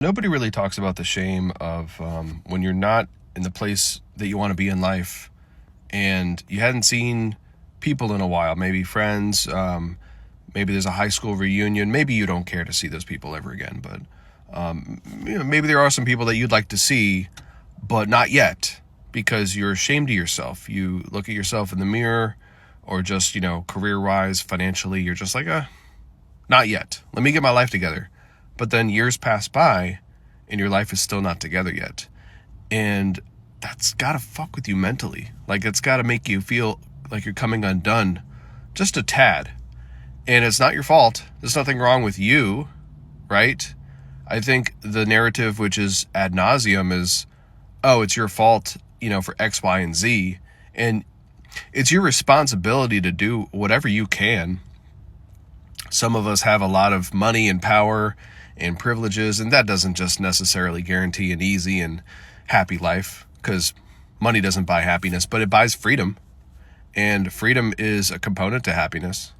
Nobody really talks about the shame of when you're not in the place that you want to be in life and you hadn't seen people in a while, maybe friends, maybe there's a high school reunion, maybe you don't care to see those people ever again, but maybe there are some people that you'd like to see, but not yet because you're ashamed of yourself. You look at yourself in the mirror or just, career-wise, financially, you're just like, not yet. Let me get my life together. But then years pass by and your life is still not together yet. And that's got to fuck with you mentally. Like, it's got to make you feel like you're coming undone just a tad. And it's not your fault. There's nothing wrong with you, right? I think the narrative, which is ad nauseum, is, oh, it's your fault, for X, Y, and Z. And it's your responsibility to do whatever you can. Some of us have a lot of money and power and privileges, and that doesn't just necessarily guarantee an easy and happy life, because money doesn't buy happiness, but it buys freedom, and freedom is a component to happiness.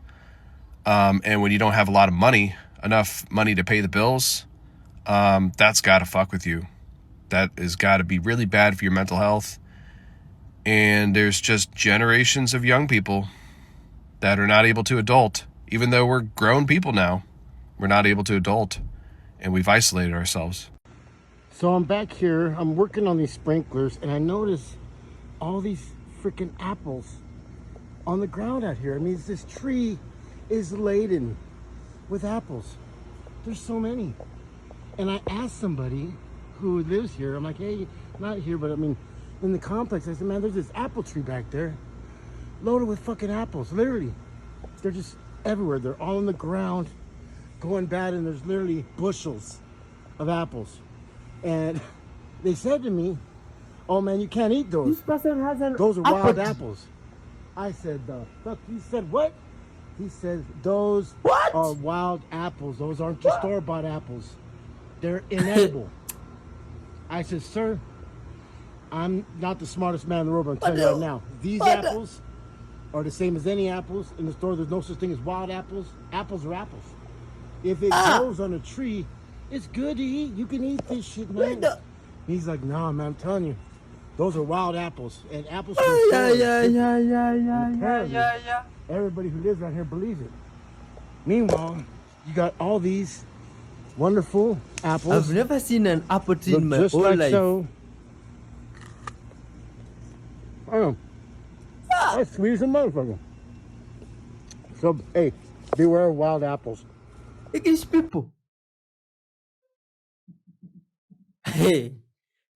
And when you don't have a lot of money, enough money to pay the bills, that's got to fuck with you. That has got to be really bad for your mental health. And there's just generations of young people that are not able to adult. Even though we're grown people now, we're not able to adult, and we've isolated ourselves. So I'm back here, I'm working on these sprinklers, and I notice all these freaking apples on the ground out here. I mean, this tree is laden with apples. There's so many. And I asked somebody who lives here, I'm like, hey, not here, but I mean, in the complex, I said, man, there's this apple tree back there loaded with fucking apples, literally. They're just everywhere. They're all on the ground, going bad, and there's literally bushels of apples. And they said to me, oh man, you can't eat those. This person has an Those are wild apples. I said, the fuck? He said, what? He said, those are wild apples. Those aren't just store-bought apples. They're inedible. I said, sir, I'm not the smartest man in the world, but I'm telling you right now, these apples are the same as any apples in the store. There's no such thing as wild apples. Apples are apples. If it grows on a tree, it's good to eat. You can eat this shit, man. He's like, nah, man, I'm telling you, those are wild apples. And apples from yeah. everybody who lives around here believes it. Meanwhile, you got all these wonderful apples. I've never seen an apple tree in my just whole like life. so. Oh, that's sweet as a motherfucker. So, hey, beware of wild apples. English people. Hey,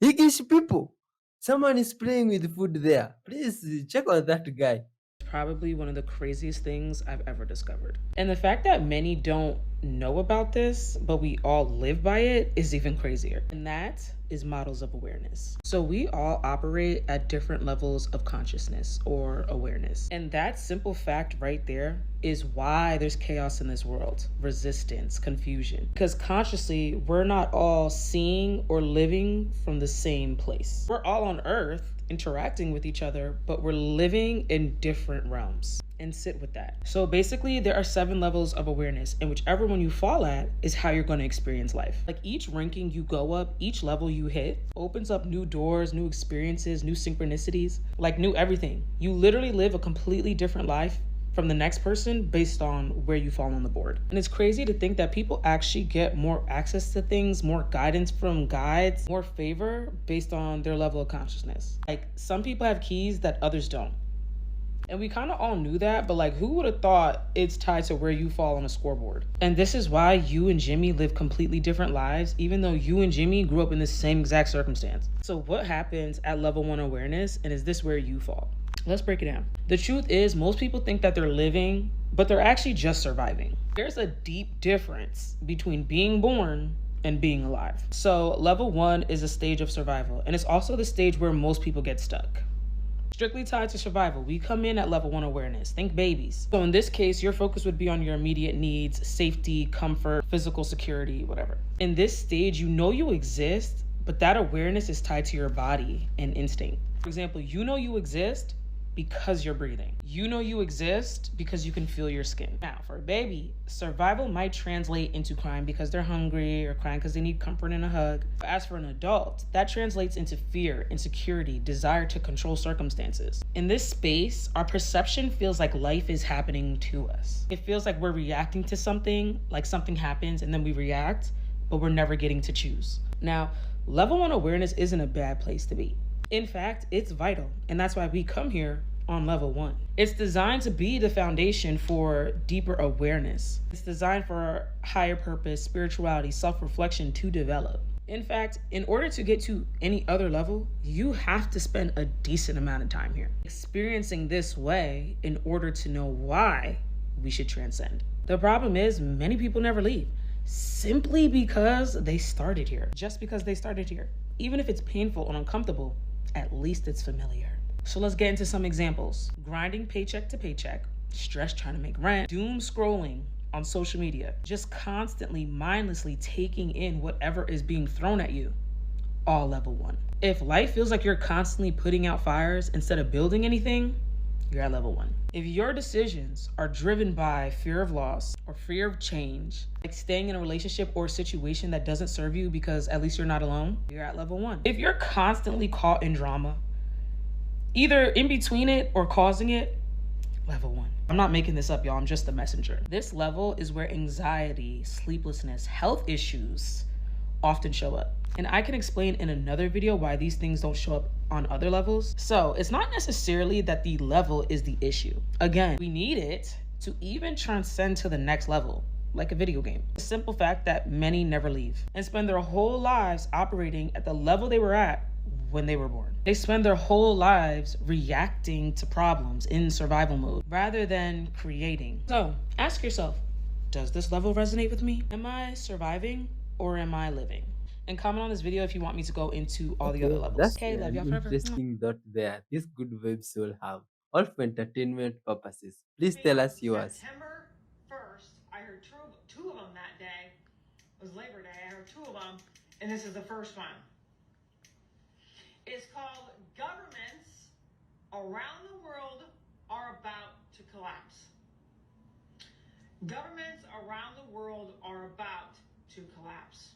English people. Someone is playing with food there. Please check on that guy. Probably one of the craziest things I've ever discovered. And the fact that many don't know about this, but we all live by it, is even crazier. And that is models of awareness. So we all operate at different levels of consciousness or awareness. And that simple fact right there is why there's chaos in this world, resistance, confusion. Because consciously, we're not all seeing or living from the same place. We're all on Earth interacting with each other, but we're living in different realms. And sit with that. So basically, there are 7 levels of awareness, and whichever one you fall at is how you're going to experience life. Like each ranking you go up, each level you hit opens up new doors, new experiences, new synchronicities, like new everything. You literally live a completely different life from the next person based on where you fall on the board. And it's crazy to think that people actually get more access to things, more guidance from guides, more favor based on their level of consciousness. Like some people have keys that others don't. And we kind of all knew that, but like who would have thought it's tied to where you fall on a scoreboard? And this is why you and Jimmy live completely different lives, even though you and Jimmy grew up in the same exact circumstance. So what happens at level 1 awareness, and is this where you fall? Let's break it down. The truth is, most people think that they're living, but they're actually just surviving. There's a deep difference between being born and being alive. So level 1 is a stage of survival, and it's also the stage where most people get stuck. Strictly tied to survival, we come in at level 1 awareness. Think babies. So in this case, your focus would be on your immediate needs, safety, comfort, physical security, whatever. In this stage, you know you exist, but that awareness is tied to your body and instinct. For example, you know you exist, because you're breathing. You know you exist because you can feel your skin. Now, for a baby, survival might translate into crying because they're hungry or crying because they need comfort and a hug. As for an adult, that translates into fear, insecurity, desire to control circumstances. In this space, our perception feels like life is happening to us. It feels like we're reacting to something, like something happens and then we react, but we're never getting to choose. Now, level 1 awareness isn't a bad place to be. In fact, it's vital, and that's why we come here on level 1. It's designed to be the foundation for deeper awareness. It's designed for higher purpose, spirituality, self-reflection to develop. In fact, in order to get to any other level, you have to spend a decent amount of time here, experiencing this way in order to know why we should transcend. The problem is many people never leave, simply because they started here. Just because they started here. Even if it's painful and uncomfortable, at least it's familiar. So let's get into some examples. Grinding paycheck to paycheck, stress trying to make rent, doom scrolling on social media, just constantly mindlessly taking in whatever is being thrown at you, all level 1. If life feels like you're constantly putting out fires instead of building anything, you're at level 1. If your decisions are driven by fear of loss or fear of change, like staying in a relationship or a situation that doesn't serve you because at least you're not alone, you're at level 1. If you're constantly caught in drama, either in between it or causing it, level 1. I'm not making this up, y'all. I'm just the messenger. This level is where anxiety, sleeplessness, health issues often show up. And I can explain in another video why these things don't show up on other levels. So it's not necessarily that the level is the issue. Again, we need it to even transcend to the next level, like a video game. The simple fact that many never leave and spend their whole lives operating at the level they were at when they were born. They spend their whole lives reacting to problems in survival mode rather than creating. So ask yourself, does this level resonate with me? Am I surviving or am I living? And comment on this video if you want me to go into all the other levels. That's Okay, love an y'all forever. interesting thought there. These good vibes will have, all for entertainment purposes. Please tell us yours. September 1st, I heard two of them that day. It was Labor Day. I heard 2 of them, and this is the first one. It's called Governments Around the World Are About to Collapse. Governments around the world are about to collapse.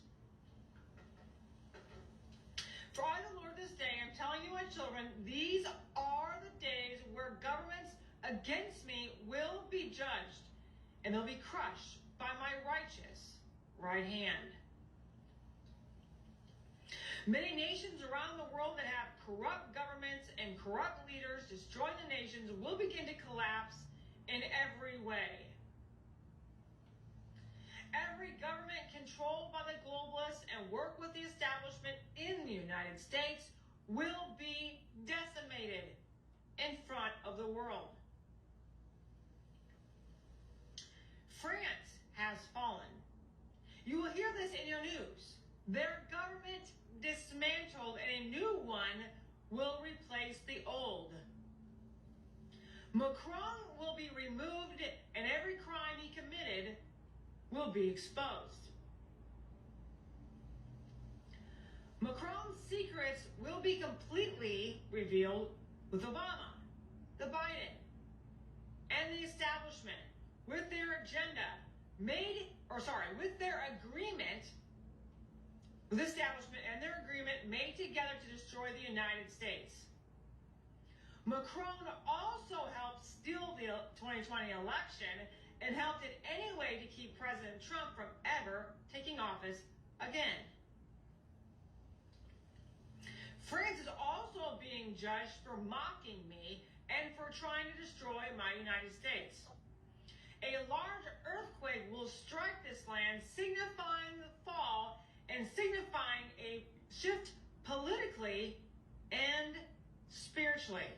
For I, the Lord, this day, I'm telling you, my children, these are the days where governments against me will be judged, and they'll be crushed by my righteous right hand. Many nations around the world that have corrupt governments and corrupt leaders destroying the nations will begin to collapse in every way. Every government controlled by the globalists and work with the establishment in the United States will be decimated in front of the world. France has fallen. You will hear this in your news. Their government dismantled and a new one will replace the old. Macron will be removed and every crime he committed will be exposed. Macron's secrets will be completely revealed with Obama, the Biden, and the establishment with their agenda with their agreement with the establishment and their agreement made together to destroy the United States. Macron also helped steal the 2020 election and helped in any way to keep President Trump from ever taking office again. France is also being judged for mocking me and for trying to destroy my United States. A large earthquake will strike this land, signifying the fall and signifying a shift politically and spiritually.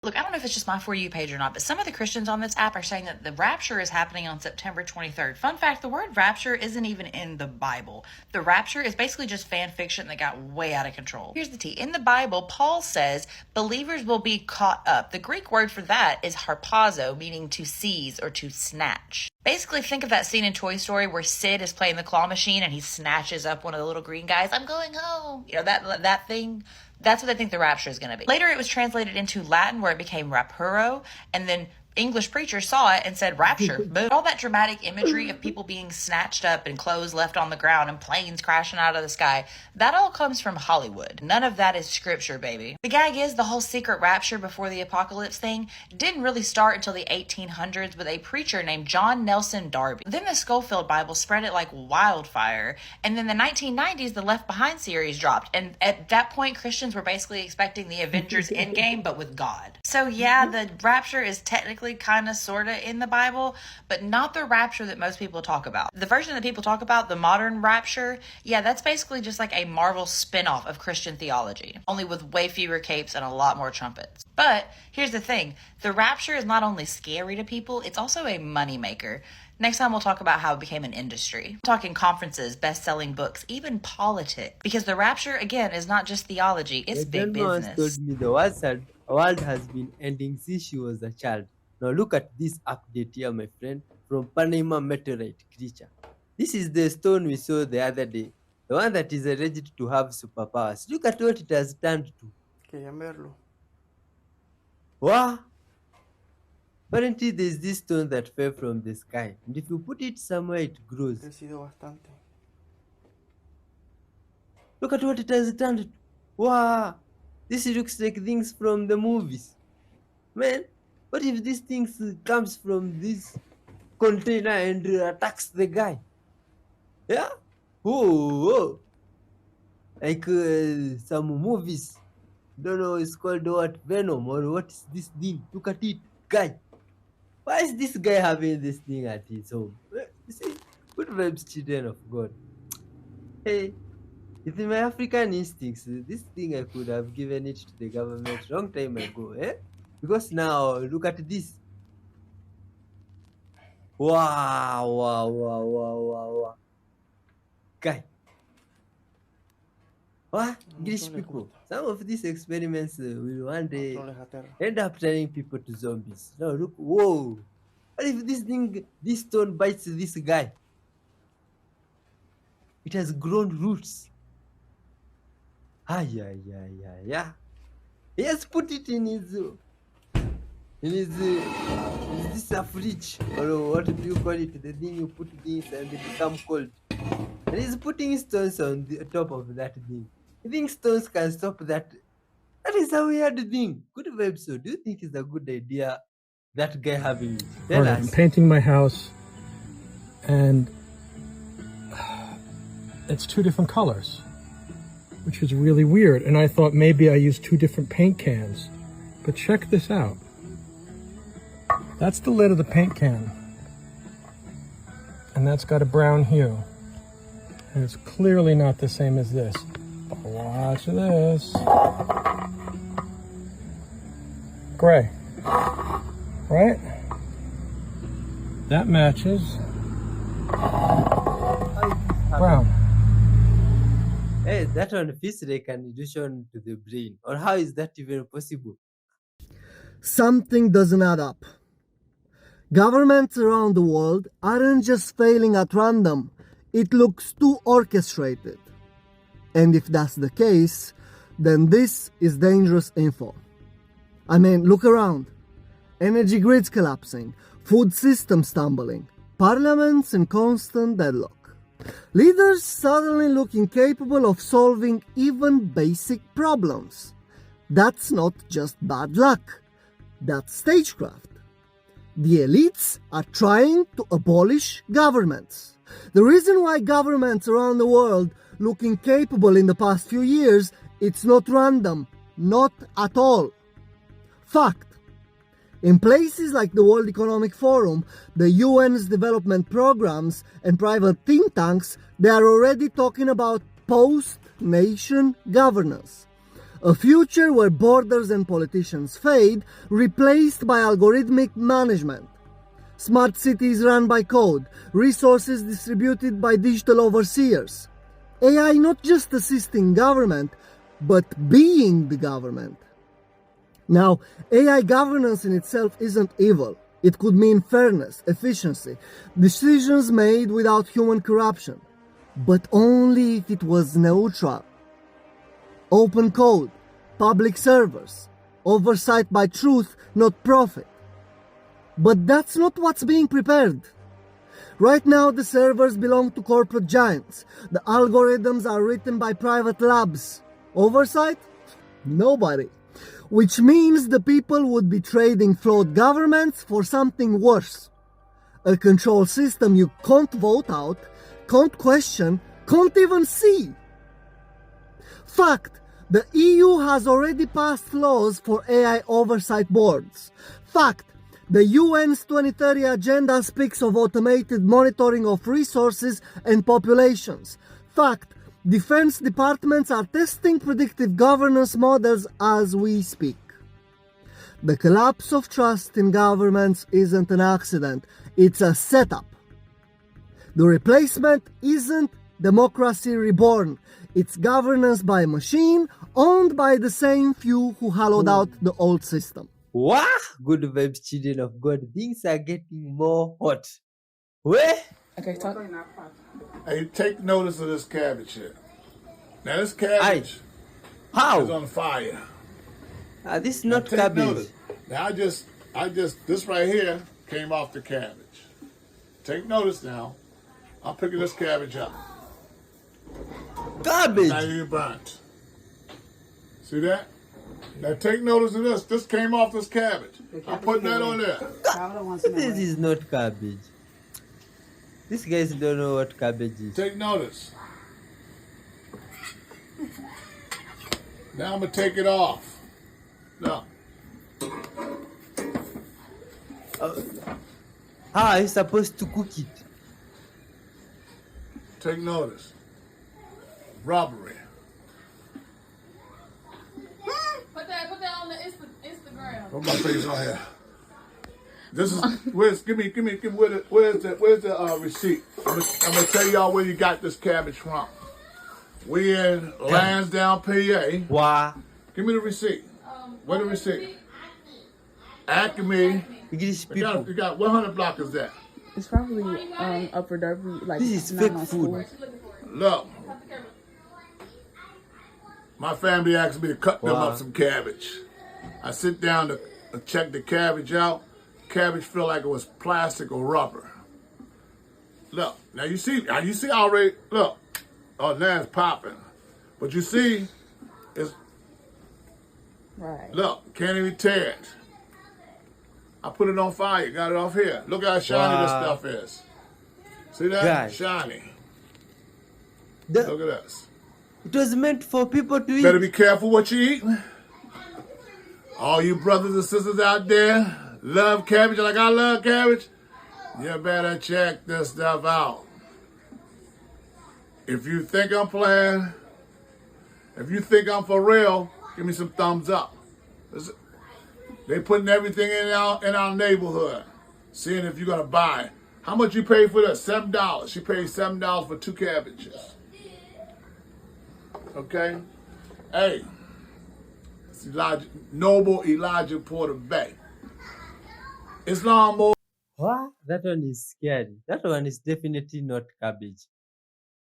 Look, I don't know if it's just my For You page or not, but some of the Christians on this app are saying that the rapture is happening on September 23rd. Fun fact, the word rapture isn't even in the Bible. The rapture is basically just fan fiction that got way out of control. Here's the tea. In the Bible, Paul says believers will be caught up. The Greek word for that is harpazo, meaning to seize or to snatch. Basically, think of that scene in Toy Story where Sid is playing the claw machine and he snatches up one of the little green guys. I'm going home. You know, that thing. That's what I think the rapture is going to be. Later, it was translated into Latin where it became rapuro, and then English preachers saw it and said rapture. But all that dramatic imagery of people being snatched up and clothes left on the ground and planes crashing out of the sky, that all comes from Hollywood. None of that is scripture, baby. The gag is the whole secret rapture before the apocalypse thing didn't really start until the 1800s with a preacher named John Nelson Darby. Then the Schofield Bible spread it like wildfire, and then the 1990s the Left Behind series dropped, and at that point Christians were basically expecting the Avengers Endgame but with God. So yeah, the rapture is technically kind of sort of in the Bible, but not the rapture that most people talk about. The version that people talk about, the modern rapture, yeah, that's basically just like a Marvel spin-off of Christian theology, only with way fewer capes and a lot more trumpets. But here's the thing, the rapture is not only scary to people, it's also a moneymaker. Next time we'll talk about how it became an industry. I'm talking conferences, best-selling books, even politics. Because the rapture, again, is not just theology, it's big grandma once business. told me the world has been ending since she was a child. Now look at this update here, my friend, from Panama meteorite creature. This is the stone we saw the other day, the one that is alleged to have superpowers. Look at what it has turned to. Querían verlo. Wow! Apparently there's this stone that fell from the sky, and if you put it somewhere it grows. Crecido bastante. Look at what it has turned to. Wow! This looks like things from the movies. Man, what if this thing comes from this container and attacks the guy? Yeah? Whoa! Like some movies. Don't know, it's called what, Venom, or what is this thing? Look at it, guy. Why is this guy having this thing at his home? You see, good vibes, children of God. Hey, with my African instincts, this thing I could have given it to the government long time ago, eh? Because now, look at this. Wow. Guy. What? English people. Some of these experiments will one day end up turning people to zombies. Now look, whoa. What if this stone bites this guy? It has grown roots. Yeah. He has put it in his this a fridge, or what do you call it? The thing you put things and they become cold. And he's putting stones on the top of that thing. You think stones can stop that? That is a weird thing. Good vibes. So, do you think it's a good idea that guy having it? Tell I'm us. painting my house, and it's two different colors, which is really weird. And I thought maybe I used two different paint cans, but check this out. That's the lid of the paint can, and that's got a brown hue, and it's clearly not the same as this. But watch this. Gray, right? That matches brown. Hey, that one feels like an illusion to the brain. Or how is that even possible? Something doesn't add up. Governments around the world aren't just failing at random, it looks too orchestrated. And if that's the case, then this is dangerous info. I mean, look around. Energy grids collapsing, food systems stumbling, parliaments in constant deadlock. Leaders suddenly look incapable of solving even basic problems. That's not just bad luck, that's stagecraft. The elites are trying to abolish governments. The reason why governments around the world look incapable in the past few years, it's not random, not at all. Fact. In places like the World Economic Forum, the UN's development programs, and private think tanks, they are already talking about post-nation governance. A future where borders and politicians fade, replaced by algorithmic management. Smart cities run by code, resources distributed by digital overseers. AI not just assisting government, but being the government. Now, AI governance in itself isn't evil. It could mean fairness, efficiency, decisions made without human corruption, but only if it was neutral. Open code, public servers, oversight by truth, not profit. But that's not what's being prepared. Right now, the servers belong to corporate giants. The algorithms are written by private labs. Oversight? Nobody. Which means the people would be trading flawed governments for something worse. A control system you can't vote out, can't question, can't even see. Fact, the EU has already passed laws for AI oversight boards. Fact, the UN's 2030 agenda speaks of automated monitoring of resources and populations. Fact, defense departments are testing predictive governance models as we speak. The collapse of trust in governments isn't an accident, it's a setup. The replacement isn't democracy reborn, it's governance by machine, owned by the same few who hollowed out the old system. Wow! Good vibes, children of God. Things are getting more hot. Where? Okay, talk. Hey, take notice of this cabbage here. Now this cabbage is How? on fire. This is Now, not take cabbage. notice. Now this right here came off the cabbage. Take notice now. I'm picking this cabbage up. Cabbage! Not even burnt. See that? Now take notice of this. This came off this cabbage. I'm putting that on there. This is not cabbage. These guys don't know what cabbage is. Take notice. Now I'm gonna take it off. No. How are you supposed to cook it? Take notice. Robbery. Put that on the Instagram. Put my face on here. This is where's the receipt? I'm gonna tell y'all where you got this cabbage from. We in Lansdowne, PA. Wow. Give me the receipt. Where the receipt? Acme. English people. You got 100 block is that? It's probably Upper Derby, like This is not fake on food. schools. Look. My family asked me to cut them Wow. up some cabbage. I sit down to check the cabbage out. Cabbage feel like it was plastic or rubber. Look, now you see already, look. Oh, now it's popping. But you see, it's, Right. look, can't even tear it. I put it on fire, got it off here. Look how shiny this Wow. stuff is. See that? Guys. Shiny. The- Look at this. it was meant for people to eat. Better be careful what you eat. All you brothers and sisters out there, love cabbage like I love cabbage. You better check this stuff out. If you think I'm playing, if you think I'm for real, give me some thumbs up. They putting everything in our neighborhood, seeing if you're gonna buy. How much you pay for that? $7. She paid $7 for 2 cabbages. Okay? Hey, it's Noble Elijah Porter Bay. Islam more. What? That one is scary. That one is definitely not cabbage.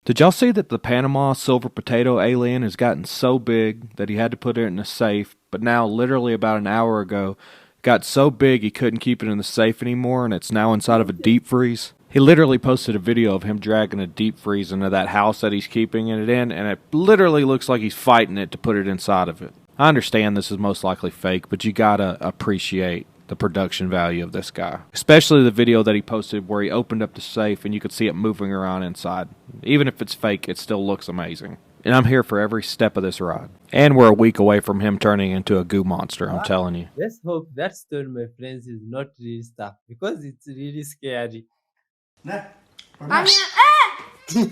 Did y'all see that the Panama silver potato alien has gotten so big that he had to put it in a safe, but now literally about an hour ago, got so big he couldn't keep it in the safe anymore and it's now inside of a deep freeze? He literally posted a video of him dragging a deep freeze into that house that he's keeping it in, and it literally looks like he's fighting it to put it inside of it. I understand this is most likely fake, but you gotta appreciate the production value of this guy. Especially the video that he posted where he opened up the safe and you could see it moving around inside. Even if it's fake, it still looks amazing. And I'm here for every step of this ride. And we're a week away from him turning into a goo monster, I'm telling you. Let's hope that story, my friends, is not real stuff because it's really scary. I mean,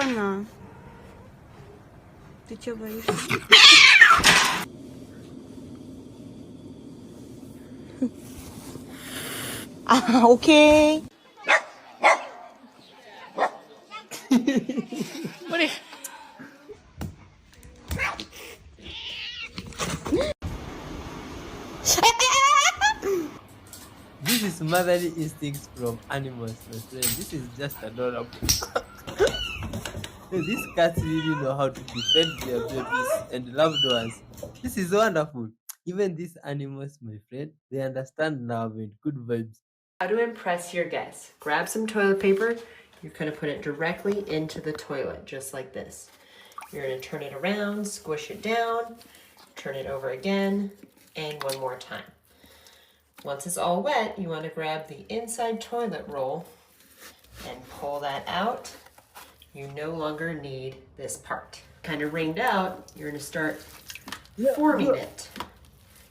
na. Dicoba już. Okay. This is motherly instincts from animals, my friend. This is just adorable. These cats really know how to defend their babies and loved ones. This is wonderful. Even these animals, my friend, they understand love and good vibes. How to impress your guests. Grab some toilet paper. You're going to put it directly into the toilet, just like this. You're going to turn it around, squish it down, turn it over again, and one more time. Once it's all wet, you want to grab the inside toilet roll and pull that out. You no longer need this part. Kind of wringed out, you're going to start forming it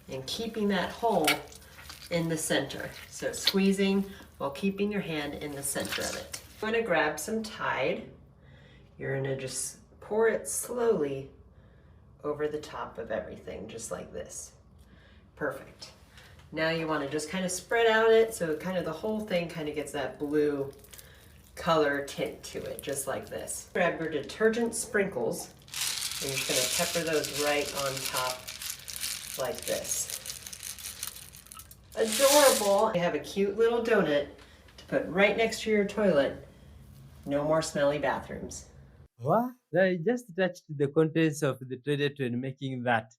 and keeping that hole in the center. So squeezing while keeping your hand in the center of it. I'm going to grab some Tide. You're going to just pour it slowly over the top of everything, just like this. Perfect. Now you want to just kind of spread out it so kind of the whole thing kind of gets that blue color tint to it, just like this. Grab your detergent sprinkles and you're just going to pepper those right on top like this. Adorable. You have a cute little donut to put right next to your toilet. No more smelly bathrooms. What? I just touched the contents of the toilet when making that.